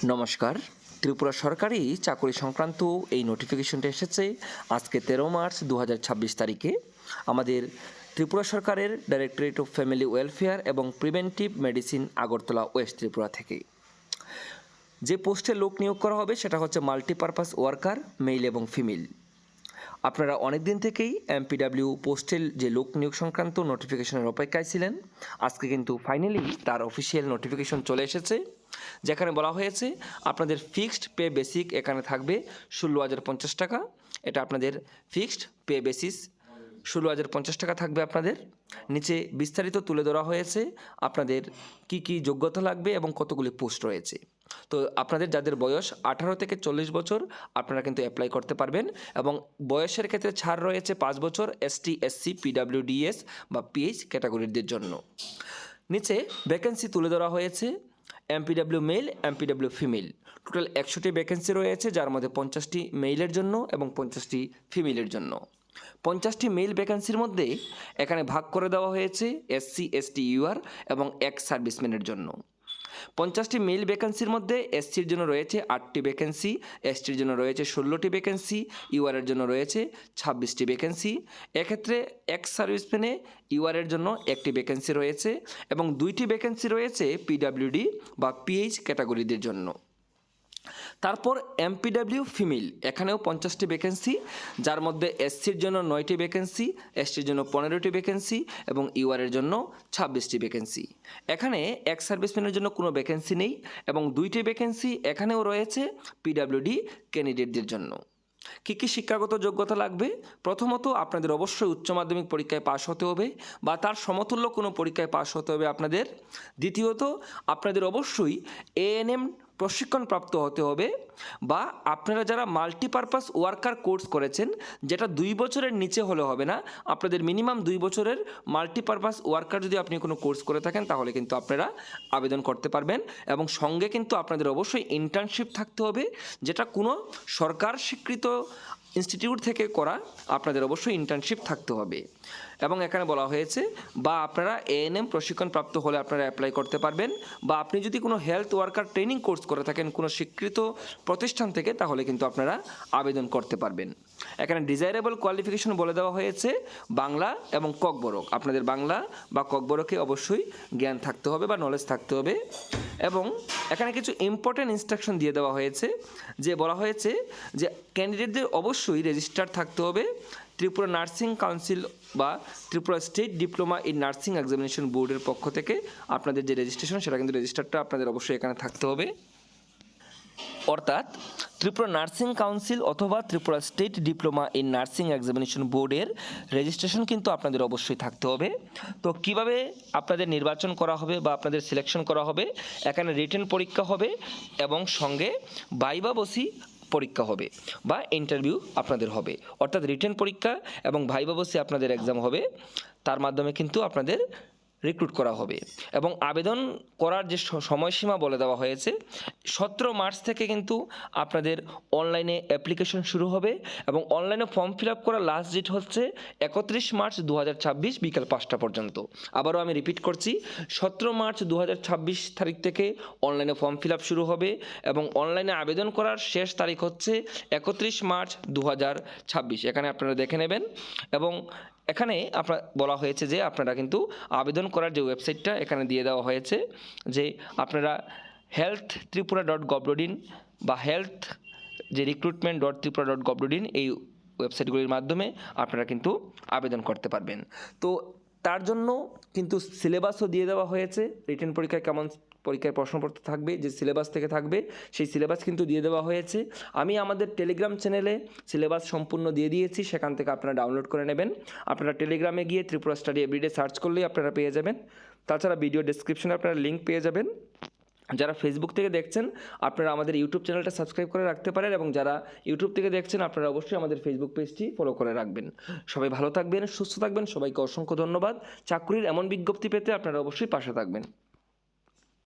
নমস্কার। ত্রিপুরা সরকারি চাকরি সংক্রান্ত এই নোটিফিকেশনটা এসেছে আজকে 13 মার্চ 2026 তারিখে আমাদের ত্রিপুরা সরকারের ডাইরেক্টরেট অফ ফ্যামিলি ওয়েলফেয়ার এবং preventive medicine Agartala West Tripura থেকে। যে পোস্টে লোক নিয়োগ করা হবে সেটা হচ্ছে মাল্টিপারপাস ওয়ার্কার, মেল এবং ফিমেল। আপনারা অনেক দিন থেকেই এমপিডাব্লিউ পোস্টেল যে লোক নিয়োগ সংক্রান্ত নোটিফিকেশনের অপেক্ষায় ছিলেন। আজকে কিন্তু ফাইনালি তার অফিসিয়াল নোটিফিকেশন চলে এসেছে, যেখানে বলা হয়েছে আপনাদের ফিক্সড পে বেসিক এখানে থাকবে 16,050 টাকা। এটা আপনাদের ফিক্সড পে বেসিস 16,050 টাকা থাকবে আপনাদের। নিচে বিস্তারিত তুলে ধরা হয়েছে আপনাদের কি কি যোগ্যতা লাগবে এবং কতগুলি পোস্ট রয়েছে। তো আপনাদের যাদের বয়স 18 থেকে 40 বছর আপনারা কিন্তু অ্যাপ্লাই করতে পারবেন এবং বয়সের ক্ষেত্রে ছাড় রয়েছে 5 বছর এসটি, এসসি, পিডাব্লিউডিএস বা পিএইচ ক্যাটাগরিদের জন্য। নিচে ভ্যাকেন্সি তুলে ধরা হয়েছে MPW male, MPW female. Total 100টি ভ্যাকেন্সি রয়েছে, যার মধ্যে 50টি মেইলের জন্য এবং 50টি ফিমেলের জন্য। 50টি মেল ভ্যাকেন্সির মধ্যে এখানে ভাগ করে দেওয়া হয়েছে এসসি, এসটি, ইউআর এবং এক্স সার্ভিসম্যানের জন্য। 50টি মেল ভ্যাকেন্সির মধ্যে এসসির জন্য রয়েছে 8টি ভ্যাকেন্সি, এসটির জন্য রয়েছে 16টি ভ্যাকেন্সি, ইউআরের জন্য রয়েছে 26টি ভ্যাকেন্সি। এক্ষেত্রে এক্স সার্ভিসম্যানে ইউআরের জন্য 1টি ভ্যাকেন্সি রয়েছে এবং 2টি ভ্যাকেন্সি রয়েছে পিডাব্লিউডি বা পিএইচ ক্যাটাগরিদের জন্য। তারপর এমপিডাব্লিউ ফিমেল, এখানেও 50টি ভ্যাকেন্সি, যার মধ্যে এসসির জন্য 9টি ভ্যাকেন্সি, এসটির জন্য 15টি ভ্যাকেন্সি এবং ইউআরের জন্য 26টি ভ্যাকেন্সি। এখানে এক্স সার্ভিসম্যানের জন্য কোনো ভ্যাকেন্সি নেই এবং 2টি ভ্যাকেন্সি এখানেও রয়েছে পিডাব্লিউডি ক্যান্ডিডেটদের জন্য। কী কী শিক্ষাগত যোগ্যতা লাগবে? প্রথমত আপনাদের অবশ্যই উচ্চ মাধ্যমিক পরীক্ষায় পাশ হতে হবে বা তার সমতুল্য কোনো পরীক্ষায় পাশ হতে হবে আপনাদের। দ্বিতীয়ত আপনাদের অবশ্যই এএনএম প্রশিক্ষণপ্রাপ্ত হতে হবে বা আপনারা যারা মাল্টিপারপাস ওয়ার্কার কোর্স করেছেন, যেটা 2 বছরের নিচে হলে হবে না, আপনাদের মিনিমাম 2 বছরের মাল্টিপারপাস ওয়ার্কার যদি আপনি কোনো কোর্স করে থাকেন তাহলে কিন্তু আপনারা আবেদন করতে পারবেন। এবং সঙ্গে কিন্তু আপনাদের অবশ্যই ইন্টার্নশিপ থাকতে হবে, যেটা কোনো সরকার স্বীকৃত ইনস্টিটিউট থেকে করা, আপনাদের অবশ্যই ইন্টার্নশিপ থাকতে হবে। এবং এখানে বলা হয়েছে বা আপনারা এএনএম প্রশিক্ষণপ্রাপ্ত হলে আপনারা অ্যাপ্লাই করতে পারবেন বা আপনি যদি কোনো হেলথ ওয়ার্কার ট্রেনিং কোর্স করে থাকেন কোনো স্বীকৃত প্রতিষ্ঠান থেকে তাহলে কিন্তু আপনারা আবেদন করতে পারবেন। এখানে ডিজায়ারেবল কোয়ালিফিকেশন বলে দেওয়া হয়েছে বাংলা এবং ককবরক। আপনাদের বাংলা বা ককবরকে অবশ্যই জ্ঞান থাকতে হবে বা নলেজ থাকতে হবে। এবং এখানে কিছু ইম্পর্টেন্ট ইনস্ট্রাকশন দিয়ে দেওয়া হয়েছে, যে বলা হয়েছে যে ক্যান্ডিডেটদের অবশ্যই রেজিস্টার থাকতে হবে ত্রিপুরা নার্সিং কাউন্সিল বা Tripura state diploma in nursing examination বোর্ডের পক্ষ থেকে আপনাদের যে রেজিস্ট্রেশন সেটা কিন্তু রেজিস্টারটা আপনাদের অবশ্যই এখানে থাকতে হবে। অর্থাৎ ত্রিপুরা নার্সিং কাউন্সিল অথবা Tripura state diploma in nursing examination বোর্ডের রেজিস্ট্রেশন কিন্তু আপনাদের অবশ্যই থাকতে হবে। তো কিভাবে আপনাদের নির্বাচন করা হবে বা আপনাদের সিলেকশন করা হবে? এখানে রিটেন পরীক্ষা হবে এবং সঙ্গে ভাইবা বসি পরীক্ষা হবে বা ইন্টারভিউ আপনাদের হবে। অর্থাৎ রিটেন পরীক্ষা এবং ভাইবা বসি আপনাদের এক্সাম হবে, তার মাধ্যমে কিন্তু আপনাদের রিক্রুট করা হবে। এবং আবেদন করার যে সময়সীমা বলে দেওয়া হয়েছে 17 মার্চ থেকে কিন্তু আপনাদের অনলাইনে অ্যাপ্লিকেশন শুরু হবে এবং অনলাইনে ফর্ম ফিল আপ করার লাস্ট ডেট হচ্ছে 31 মার্চ 2026 বিকাল 5টা পর্যন্ত। আবারও আমি রিপিট করছি, 17 মার্চ 2026 তারিখ থেকে অনলাইনে ফর্ম ফিল আপ শুরু হবে এবং অনলাইনে আবেদন করার শেষ তারিখ হচ্ছে 31 মার্চ 2026। এখানে আপনারা দেখে নেবেন। এবং এখানে আপনার বলা হয়েছে যে আপনারা কিন্তু আবেদন করার যে ওয়েবসাইটটা এখানে দিয়ে দেওয়া হয়েছে, যে আপনারা health.tripura.gov.in বা হেলথ যে recruitment.tripura.gov.in এই ওয়েবসাইটগুলির মাধ্যমে আপনারা কিন্তু আবেদন করতে পারবেন। তো তার জন্য কিন্তু সিলেবাসও দিয়ে দেওয়া হয়েছে, রিটেন পরীক্ষায় কেমন পরীক্ষায় প্রশ্নপত্র থাকবে, যে সিলেবাস থেকে থাকবে সেই সিলেবাস কিন্তু দিয়ে দেওয়া হয়েছে। আমি আমাদের টেলিগ্রাম চ্যানেলে সিলেবাস সম্পূর্ণ দিয়ে দিয়েছি, সেখান থেকে আপনারা ডাউনলোড করে নেবেন। আপনারা টেলিগ্রামে গিয়ে ত্রিপুরা স্টাডি এভরিডে সার্চ করলেই আপনারা পেয়ে যাবেন। তাছাড়া ভিডিও ডেসক্রিপশনে আপনারা লিঙ্ক পেয়ে যাবেন। যারা ফেসবুক থেকে দেখছেন আপনারা আমাদের ইউটিউব চ্যানেলটা সাবস্ক্রাইব করে রাখতে পারেন এবং যারা ইউটিউব থেকে দেখছেন আপনারা অবশ্যই আমাদের ফেসবুক পেজটি ফলো করে রাখবেন। সবাই ভালো থাকবেন, সুস্থ থাকবেন। সবাইকে অসংখ্য ধন্যবাদ। চাকরির এমন বিজ্ঞপ্তি পেতে আপনারা অবশ্যই পাশে থাকবেন।